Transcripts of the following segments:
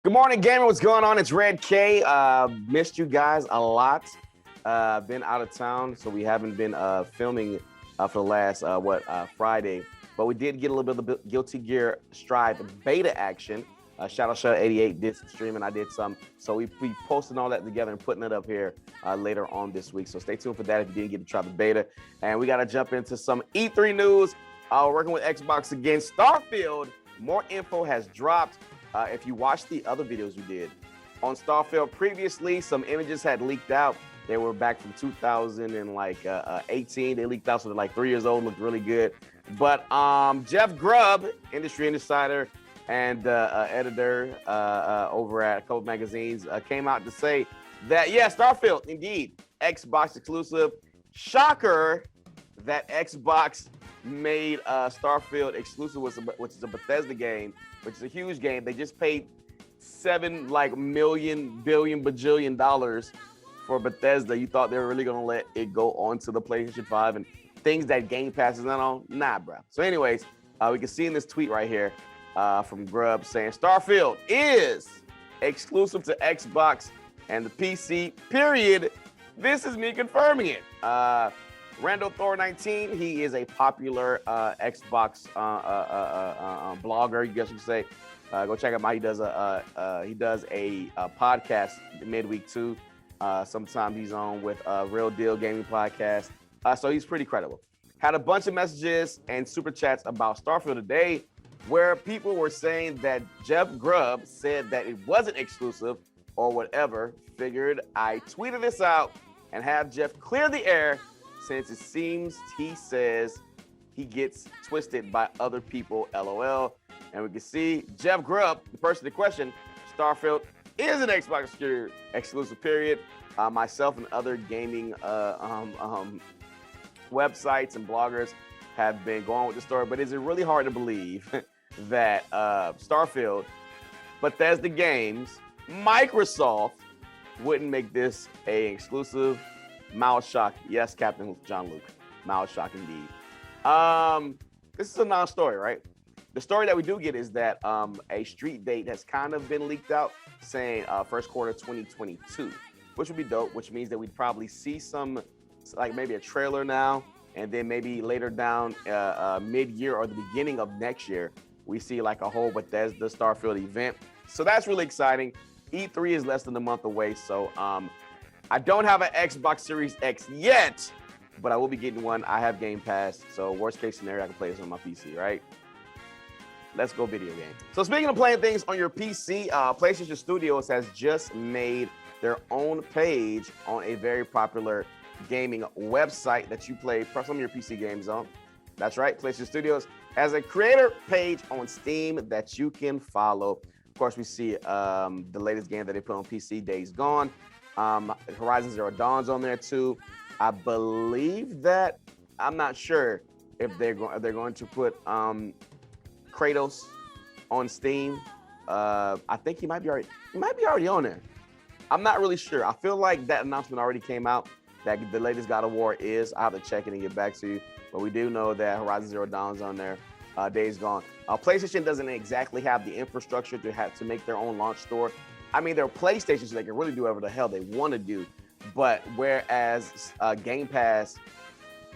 Good morning, gamer. What's going on? It's Red K. Missed you guys a lot. Been out of town, so we haven't been filming for the last Friday. But we did get a little bit of the Guilty Gear Strive beta action. Shadow88 did some streaming. I did some. So we posting all that together and putting it up here later on this week. So stay tuned for that if you didn't get to try the beta. And we got to jump into some E3 news. Working with Xbox again. Starfield. More info has dropped. If you watched the other videos we did on Starfield previously, some images had leaked out. They were back from 2018. They leaked out, so they're like 3 years old, looked really good. But Jeff Grubb, industry insider and editor over at a couple magazines, came out to say that, yeah, Starfield, indeed, Xbox exclusive. Shocker that Xbox made Starfield exclusive, which is a Bethesda game, which is a huge game. They just paid $7 billion for Bethesda. You thought they were really gonna let it go onto the PlayStation 5 and things that Game Pass is not on? Nah, bro. So anyways, we can see in this tweet right here from Grubb saying Starfield is exclusive to Xbox and the PC, period. This is me confirming it. Randall Thor 19, he is a popular Xbox blogger, you guess you could say. Go check him out. He does a podcast midweek too. Sometimes he's on with Real Deal Gaming Podcast. So he's pretty credible. Had a bunch of messages and super chats about Starfield today, where people were saying that Jeff Grubb said that it wasn't exclusive or whatever. Figured I tweeted this out and have Jeff clear the air, since it seems he says he gets twisted by other people, LOL. And we can see Jeff Grubb, the person in question, Starfield is an Xbox exclusive, period. Myself and other gaming websites and bloggers have been going with the story, but is it really hard to believe that Starfield, Bethesda Games, Microsoft wouldn't make this an exclusive? Mild shock. Yes, Captain John Luke. Mild shock indeed. This is a non-story, right? The story that we do get is that a street date has kind of been leaked out, saying first quarter 2022, which would be dope, which means that we'd probably see some, like maybe a trailer now, and then maybe later down mid-year or the beginning of next year, we see like a whole Bethesda Starfield event. So that's really exciting. E3 is less than a month away, so I don't have an Xbox Series X yet, but I will be getting one. I have Game Pass, so worst case scenario, I can play this on my PC, right? Let's go video game. So speaking of playing things on your PC, PlayStation Studios has just made their own page on a very popular gaming website that you play some of your PC games on. That's right, PlayStation Studios has a creator page on Steam that you can follow. Of course, we see the latest game that they put on PC, Days Gone. Horizon Zero Dawn's on there too. I believe that, I'm not sure if they're going to put Kratos on Steam. I think he might be already on there. I'm not really sure. I feel like that announcement already came out that the latest God of War is. I have to check it and get back to you. But we do know that Horizon Zero Dawn's on there. Days Gone. PlayStation doesn't exactly have the infrastructure to make their own launch store. I mean, they're PlayStation, so they can really do whatever the hell they want to do. But whereas Game Pass,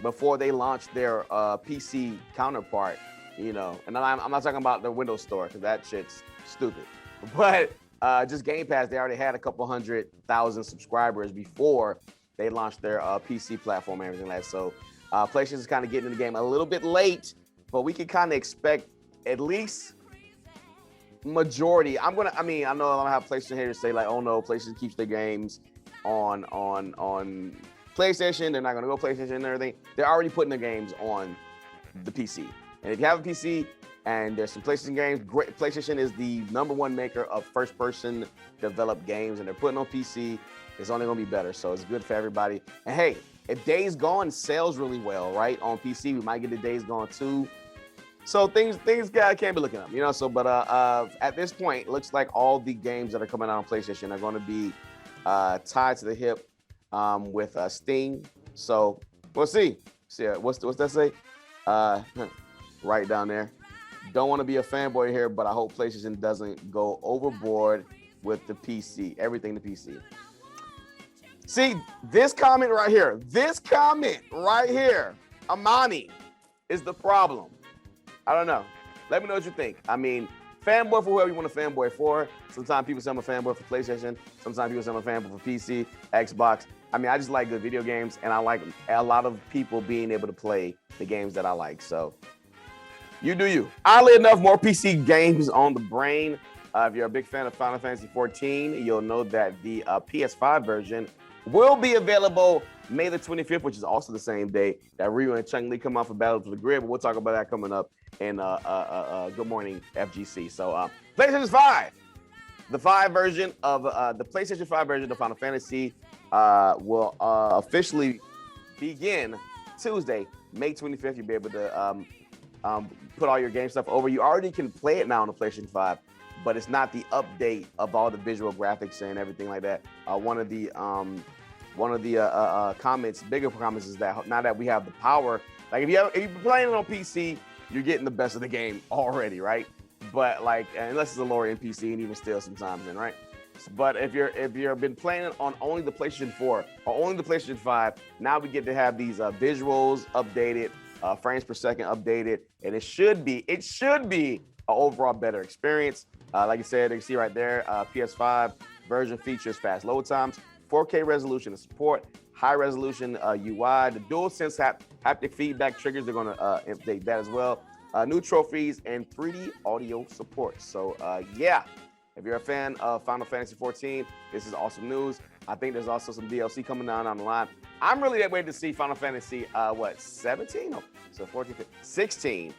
before they launched their PC counterpart, you know, and I'm not talking about the Windows Store, because that shit's stupid. But just Game Pass, they already had a couple 100,000 subscribers before they launched their PC platform and everything like that. So PlayStation is kind of getting in the game a little bit late, but we can kind of expect at least majority. I know I'm gonna have PlayStation haters say like, oh no, PlayStation keeps their games on PlayStation. They're not gonna go PlayStation and everything. They're already putting their games on the PC. And if you have a PC and there's some PlayStation games, great. PlayStation is the #1 maker of first-person developed games, and they're putting on PC. It's only gonna be better, so it's good for everybody. And hey, if Days Gone sells really well, right, on PC, we might get the Days Gone 2. So things can't be looking up, you know. So, but at this point, it looks like all the games that are coming out on PlayStation are going to be tied to the hip with Steam. So we'll see. See, what's that say? Right down there. Don't want to be a fanboy here, but I hope PlayStation doesn't go overboard with the PC, everything the PC. See, this comment right here, Amani, is the problem. I don't know. Let me know what you think. I mean, fanboy for whoever you want to fanboy for. Sometimes people say I'm a fanboy for PlayStation. Sometimes people say I'm a fanboy for PC, Xbox. I mean, I just like good video games, and I like a lot of people being able to play the games that I like. So you do you. Oddly enough, more PC games on the brain. If you're a big fan of Final Fantasy 14, you'll know that the PS5 version will be available May the 25th, which is also the same day that Ryu and Chun-Li come out for Battle for the Grid. But we'll talk about that coming up in Good Morning FGC. So PlayStation 5, the PlayStation 5 version of Final Fantasy will officially begin Tuesday, May 25th. You'll be able to put all your game stuff over. You already can play it now on the PlayStation 5, but it's not the update of all the visual graphics and everything like that. One of the comments, bigger comments, is that now that we have the power, like if you're playing it on PC, you're getting the best of the game already, right? But like, unless it's a lower end PC, and even still sometimes, then right. But if you've been playing it on only the PlayStation 4 or only the PlayStation 5, now we get to have these visuals updated, frames per second updated, and it should be an overall better experience. Like I said, you can see right there, PS5 version features fast load times, 4K resolution and support, high resolution UI, the DualSense haptic feedback triggers, they're going to update that as well. New trophies and 3D audio support. So yeah, if you're a fan of Final Fantasy 14, this is awesome news. I think there's also some DLC coming down the line. I'm really waiting to see Final Fantasy 17? Oh, so 14, 15, 16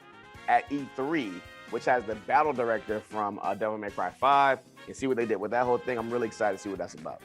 at E3, which has the battle director from Devil May Cry 5, and see what they did with that whole thing. I'm really excited to see what that's about.